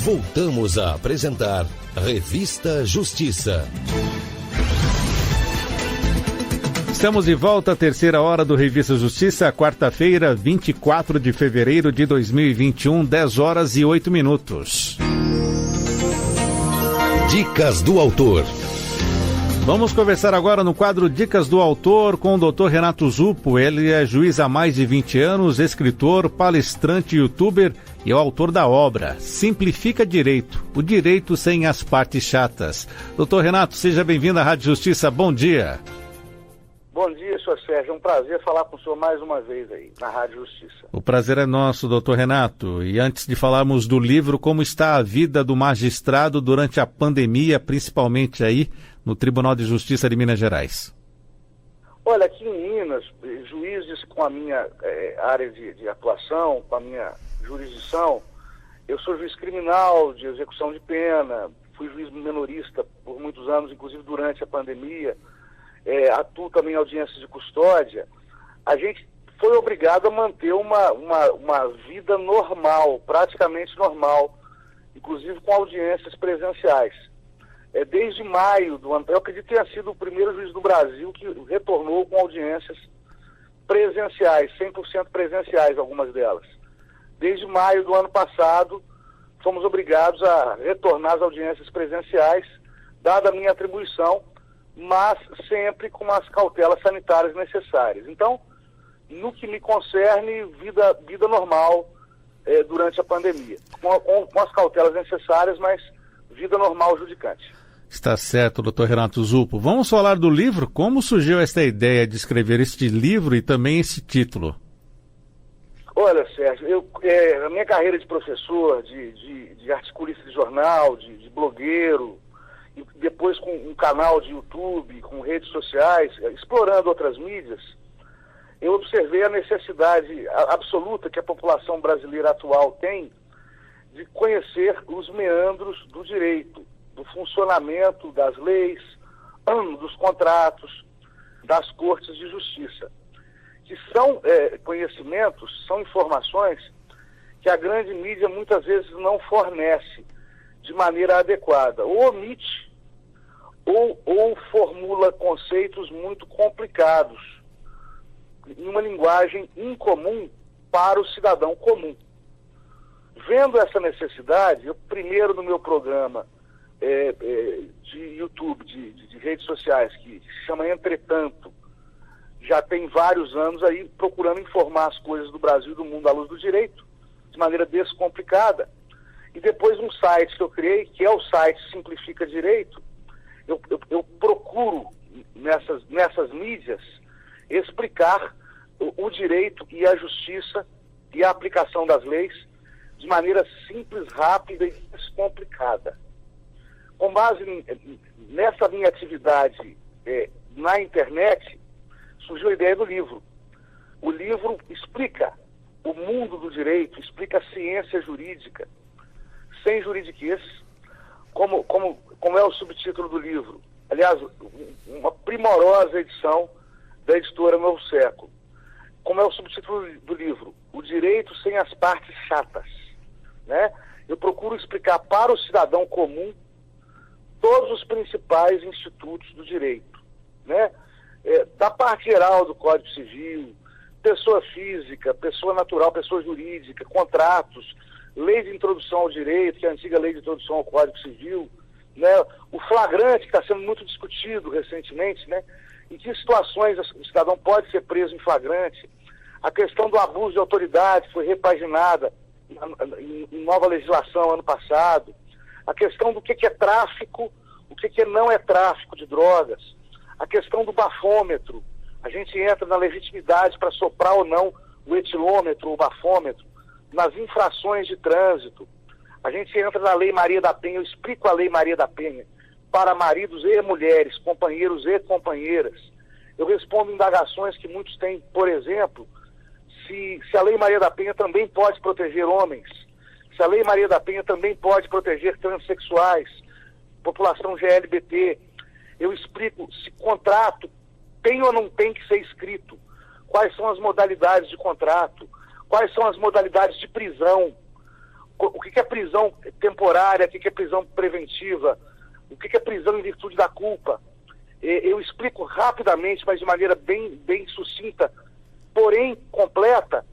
Voltamos a apresentar Revista Justiça. Estamos de volta à terceira hora do Revista Justiça, quarta-feira, 24 de fevereiro de 2021, 10 horas e 8 minutos. Dicas do autor. Vamos conversar agora no quadro Dicas do Autor com o Dr. Renato Zuppo. Ele é juiz há mais de 20 anos, escritor, palestrante, youtuber e é o autor da obra Simplifica Direito, o direito sem as partes chatas. Dr. Renato, seja bem-vindo à Rádio Justiça. Bom dia. Bom dia, senhor Sérgio. É um prazer falar com o senhor mais uma vez aí na Rádio Justiça. O prazer é nosso, doutor Renato. E antes de falarmos do livro, como está a vida do magistrado durante a pandemia, principalmente aí no Tribunal de Justiça de Minas Gerais? Olha, aqui em Minas, juízes com a minha área de atuação, com a minha jurisdição, eu sou juiz criminal, de execução de pena, fui juiz menorista por muitos anos, inclusive durante a pandemia, atuo também em audiências de custódia. A gente foi obrigado a manter uma vida normal, praticamente normal, inclusive com audiências presenciais. Desde maio do ano, eu acredito que tenha sido o primeiro juiz do Brasil que retornou com audiências presenciais, 100% presenciais, algumas delas. Desde maio do ano passado, fomos obrigados a retornar às audiências presenciais, dada a minha atribuição, mas sempre com as cautelas sanitárias necessárias. Então, no que me concerne, vida normal durante a pandemia, com as cautelas necessárias, mas vida normal judicante. Está certo, doutor Renato Zuppo. Vamos falar do livro? Como surgiu esta ideia de escrever este livro e também esse título? Olha, Sérgio, a minha carreira de professor, de articulista de jornal, de blogueiro, e depois com um canal de YouTube, com redes sociais, explorando outras mídias, eu observei a necessidade absoluta que a população brasileira atual tem de conhecer os meandros do direito, do funcionamento das leis, dos contratos, das cortes de justiça, que são conhecimentos, são informações que a grande mídia muitas vezes não fornece de maneira adequada, ou omite, ou formula conceitos muito complicados, em uma linguagem incomum para o cidadão comum. Vendo essa necessidade, eu primeiro no meu programa de YouTube, de redes sociais, que se chama Entretanto, já tem vários anos aí procurando informar as coisas do Brasil e do mundo à luz do direito, de maneira descomplicada. E depois um site que eu criei, que é o site Simplifica Direito, eu procuro nessas mídias explicar o direito e a justiça e a aplicação das leis de maneira simples, rápida e descomplicada. Com base nessa minha atividade na internet, surgiu a ideia do livro. O livro explica o mundo do direito, explica a ciência jurídica, sem juridiquês, como é o subtítulo do livro. Aliás, uma primorosa edição da editora Novo Século. Como é o subtítulo do livro? O direito sem as partes chatas. Né? Eu procuro explicar para o cidadão comum todos os principais institutos do direito, né? Da parte geral do Código Civil, pessoa física, pessoa natural, pessoa jurídica, contratos, lei de introdução ao direito, que é a antiga lei de introdução ao Código Civil, né? O flagrante, que está sendo muito discutido recentemente, né? Em que situações o cidadão pode ser preso em flagrante, a questão do abuso de autoridade foi repaginada em nova legislação ano passado, a questão do que é tráfico, o que não é tráfico de drogas, a questão do bafômetro, a gente entra na legitimidade para soprar ou não o etilômetro ou o bafômetro, nas infrações de trânsito, a gente entra na Lei Maria da Penha, eu explico a Lei Maria da Penha para maridos e mulheres, companheiros e companheiras, eu respondo indagações que muitos têm, por exemplo, se a Lei Maria da Penha também pode proteger homens, se a Lei Maria da Penha também pode proteger transexuais, população GLBT. Eu explico se contrato tem ou não tem que ser escrito, quais são as modalidades de contrato, quais são as modalidades de prisão, o que é prisão temporária, o que é prisão preventiva, o que é prisão em virtude da culpa. Eu explico rapidamente, mas de maneira bem sucinta, porém completa,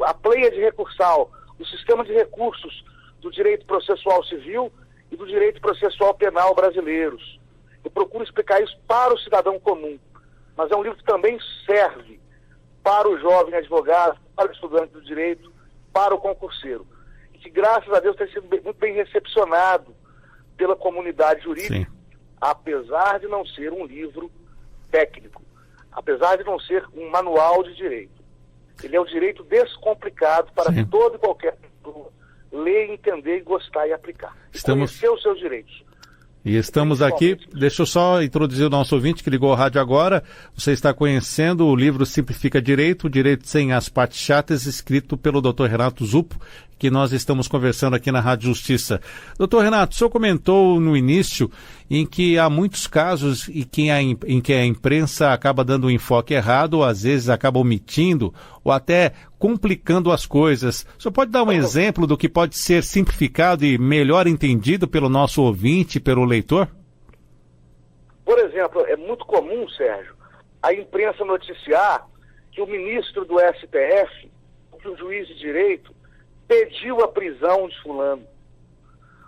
a pleiade recursal, o sistema de recursos do direito processual civil e do direito processual penal brasileiros. Eu procuro explicar isso para o cidadão comum, mas é um livro que também serve para o jovem advogado, para o estudante do direito, para o concurseiro. E que, graças a Deus, tem sido muito bem recepcionado pela comunidade jurídica, sim, apesar de não ser um livro técnico, apesar de não ser um manual de direito. Ele é o direito descomplicado para sim, todo e qualquer pessoa ler, entender, gostar e aplicar. Conhecer os seus direitos. E estamos aqui, deixa eu só introduzir o nosso ouvinte que ligou ao rádio agora. Você está conhecendo o livro Simplifica Direito, Direito Sem as Partes Chatas, escrito pelo Dr. Renato Zuppo, que nós estamos conversando aqui na Rádio Justiça. Doutor Renato, o senhor comentou no início em que há muitos casos em que a imprensa acaba dando um enfoque errado, ou às vezes acaba omitindo, ou até complicando as coisas. O senhor pode dar um exemplo do que pode ser simplificado e melhor entendido pelo nosso ouvinte, pelo leitor? Por exemplo, é muito comum, Sérgio, a imprensa noticiar que o ministro do STF, que o juiz de direito, pediu a prisão de fulano.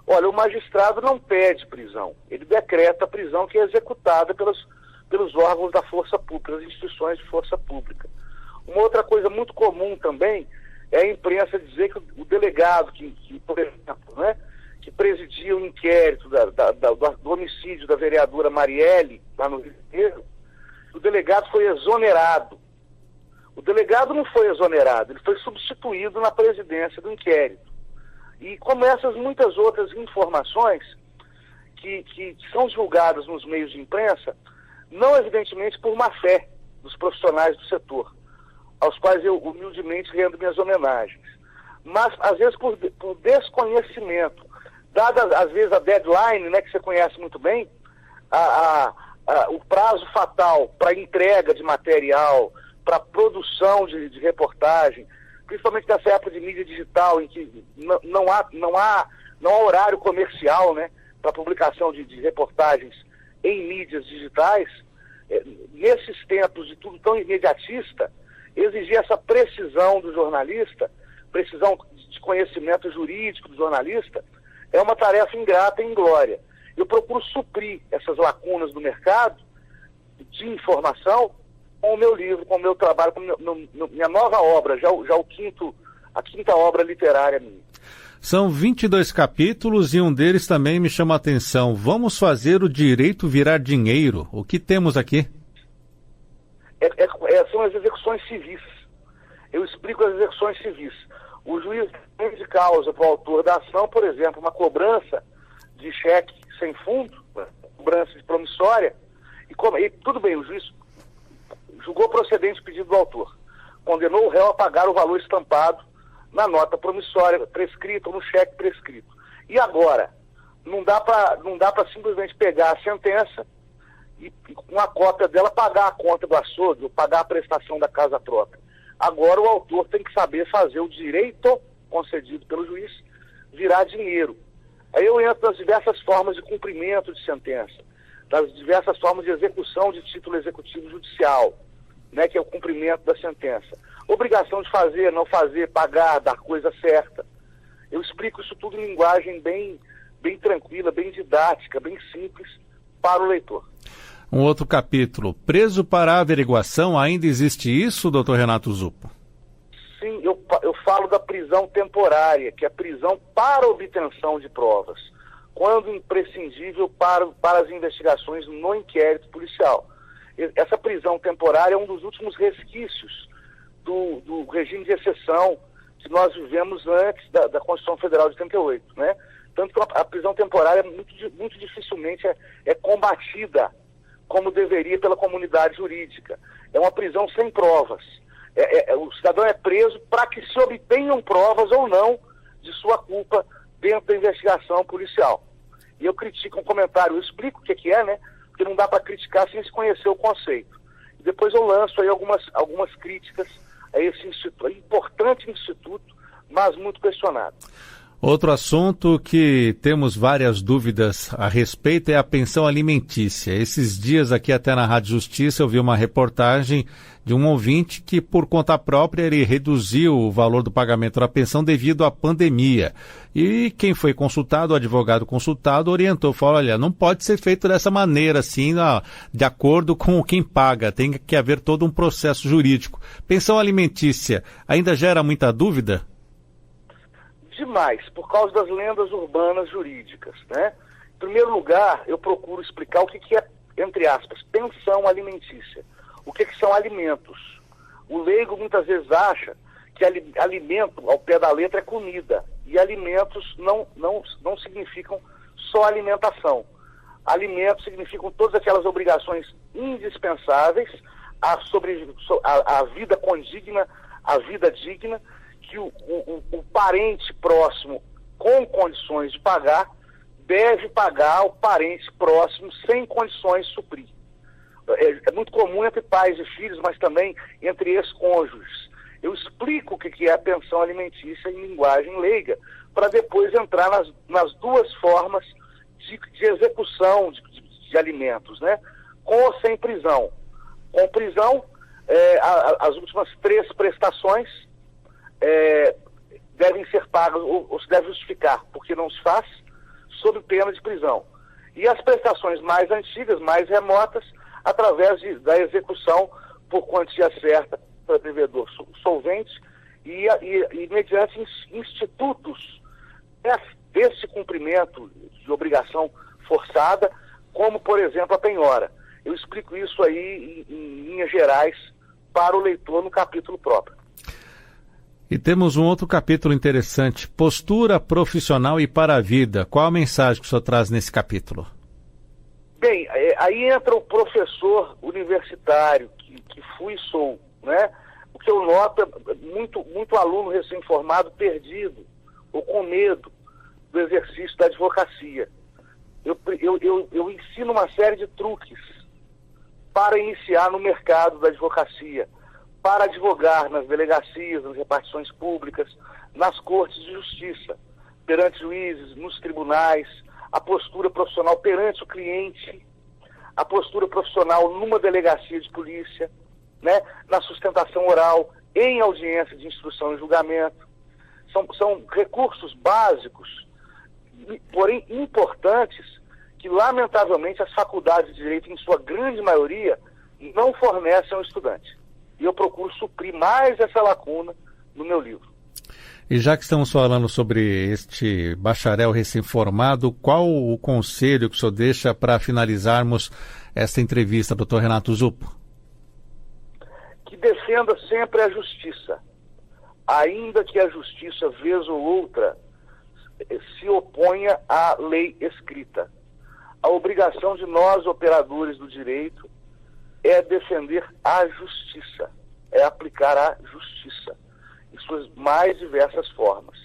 Olha, o magistrado não pede prisão, ele decreta a prisão que é executada pelos órgãos da força pública, pelas instituições de força pública. Uma outra coisa muito comum também é a imprensa dizer que o delegado por exemplo, né, que presidia o inquérito do homicídio da vereadora Marielle, lá no Rio de Janeiro, o delegado foi exonerado. O delegado não foi exonerado, ele foi substituído na presidência do inquérito. E como essas muitas outras informações que são divulgadas nos meios de imprensa, não evidentemente por má fé dos profissionais do setor, aos quais eu humildemente rendo minhas homenagens, mas às vezes por desconhecimento, dada às vezes a deadline, né, que você conhece muito bem, o prazo fatal para entrega de material, para produção de reportagem, principalmente nessa época de mídia digital, em que não há horário comercial, né, para publicação de reportagens em mídias digitais. Nesses tempos de tudo tão imediatista, exigir essa precisão do jornalista, precisão de conhecimento jurídico do jornalista, é uma tarefa ingrata e inglória. Eu procuro suprir essas lacunas do mercado de informação com o meu livro, com o meu trabalho, com minha nova obra, a quinta obra literária minha. São 22 capítulos e um deles também me chama a atenção. Vamos fazer o direito virar dinheiro. O que temos aqui? São as execuções civis. Eu explico as execuções civis. O juiz tem de causa para o autor da ação, por exemplo, uma cobrança de cheque sem fundo, cobrança de promissória, e tudo bem, o juiz julgou procedente o pedido do autor, condenou o réu a pagar o valor estampado na nota promissória prescrita ou no cheque prescrito. E agora, não dá para simplesmente pegar a sentença e com a cópia dela pagar a conta do açougue, ou pagar a prestação da casa própria. Agora o autor tem que saber fazer o direito concedido pelo juiz virar dinheiro. Aí eu entro nas diversas formas de cumprimento de sentença, das diversas formas de execução de título executivo judicial, né, que é o cumprimento da sentença. Obrigação de fazer, não fazer, pagar, dar coisa certa. Eu explico isso tudo em linguagem bem tranquila, bem didática, bem simples para o leitor. Um outro capítulo, preso para averiguação, ainda existe isso, doutor Renato Zuppo? Sim, eu falo da prisão temporária, que é a prisão para obtenção de provas, quando imprescindível para as investigações no inquérito policial. Essa prisão temporária é um dos últimos resquícios do regime de exceção que nós vivemos antes da Constituição Federal de 88, né? Tanto que a prisão temporária muito dificilmente é combatida como deveria pela comunidade jurídica. É uma prisão sem provas. O cidadão é preso para que se obtenham provas ou não de sua culpa dentro da investigação policial. E eu critico um comentário, eu explico o que é, né? Porque não dá para criticar sem se conhecer o conceito. E depois eu lanço aí algumas críticas a esse instituto, importante instituto mas muito questionado. Outro assunto que temos várias dúvidas a respeito é a pensão alimentícia. Esses dias aqui até na Rádio Justiça eu vi uma reportagem de um ouvinte que por conta própria ele reduziu o valor do pagamento da pensão devido à pandemia. E quem foi consultado, o advogado consultado, orientou, falou, olha, não pode ser feito dessa maneira assim, de acordo com quem paga, tem que haver todo um processo jurídico. Pensão alimentícia ainda gera muita dúvida? Demais, por causa das lendas urbanas jurídicas, né? Em primeiro lugar, eu procuro explicar o que é, entre aspas, pensão alimentícia. O que são alimentos? O leigo muitas vezes acha que alimento, ao pé da letra, é comida. E alimentos não significam só alimentação. Alimentos significam todas aquelas obrigações indispensáveis à vida condigna, à vida digna, que o parente próximo com condições de pagar deve pagar ao parente próximo sem condições de suprir. É muito comum entre pais e filhos, mas também entre ex-cônjuges. Eu explico o que é a pensão alimentícia em linguagem leiga, para depois entrar nas duas formas de execução de alimentos, né? Com ou sem prisão. Com prisão, as últimas 3 prestações devem ser pagas ou se deve justificar, porque não se faz, sob pena de prisão. E as prestações mais antigas, mais remotas, através da execução por quantia certa para devedor solvente e mediante institutos desse cumprimento de obrigação forçada, como, por exemplo, a penhora. Eu explico isso aí em linhas gerais para o leitor no capítulo próprio. E temos um outro capítulo interessante, postura profissional e para a vida. Qual a mensagem que o senhor traz nesse capítulo? Bem, aí entra o professor universitário, que fui e sou, né? O que eu noto é muito aluno recém-formado perdido ou com medo do exercício da advocacia. Eu ensino uma série de truques para iniciar no mercado da advocacia, para advogar nas delegacias, nas repartições públicas, nas cortes de justiça, perante juízes, nos tribunais, a postura profissional perante o cliente, a postura profissional numa delegacia de polícia, né, na sustentação oral, em audiência de instrução e julgamento. São recursos básicos, porém importantes, que lamentavelmente as faculdades de direito, em sua grande maioria, não fornecem ao estudante. E eu procuro suprir mais essa lacuna no meu livro. E já que estamos falando sobre este bacharel recém-formado, qual o conselho que o senhor deixa para finalizarmos esta entrevista, doutor Renato Zuppo? Que defenda sempre a justiça, ainda que a justiça, vez ou outra, se oponha à lei escrita. A obrigação de nós, operadores do direito, é defender a justiça, é aplicar a justiça em suas mais diversas formas,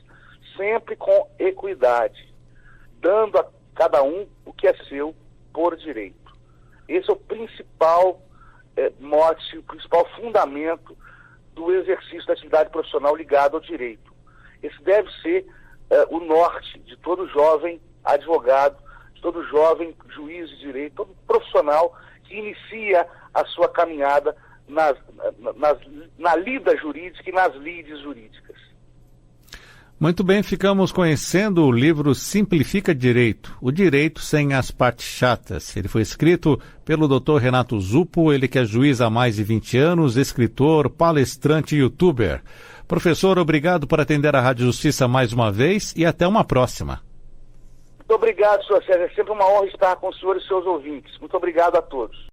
sempre com equidade, dando a cada um o que é seu por direito. Esse é o principal mote, o principal fundamento do exercício da atividade profissional ligado ao direito. Esse deve ser o norte de todo jovem advogado, de todo jovem juiz de direito, todo profissional que inicia a sua caminhada na lida jurídica e nas lides jurídicas. Muito bem, ficamos conhecendo o livro Simplifica Direito, o direito sem as partes chatas. Ele foi escrito pelo Dr. Renato Zuppo, ele que é juiz há mais de 20 anos, escritor, palestrante e youtuber. Professor, obrigado por atender a Rádio Justiça mais uma vez e até uma próxima. Muito obrigado, senhor Sérgio. É sempre uma honra estar com o senhor e seus ouvintes. Muito obrigado a todos.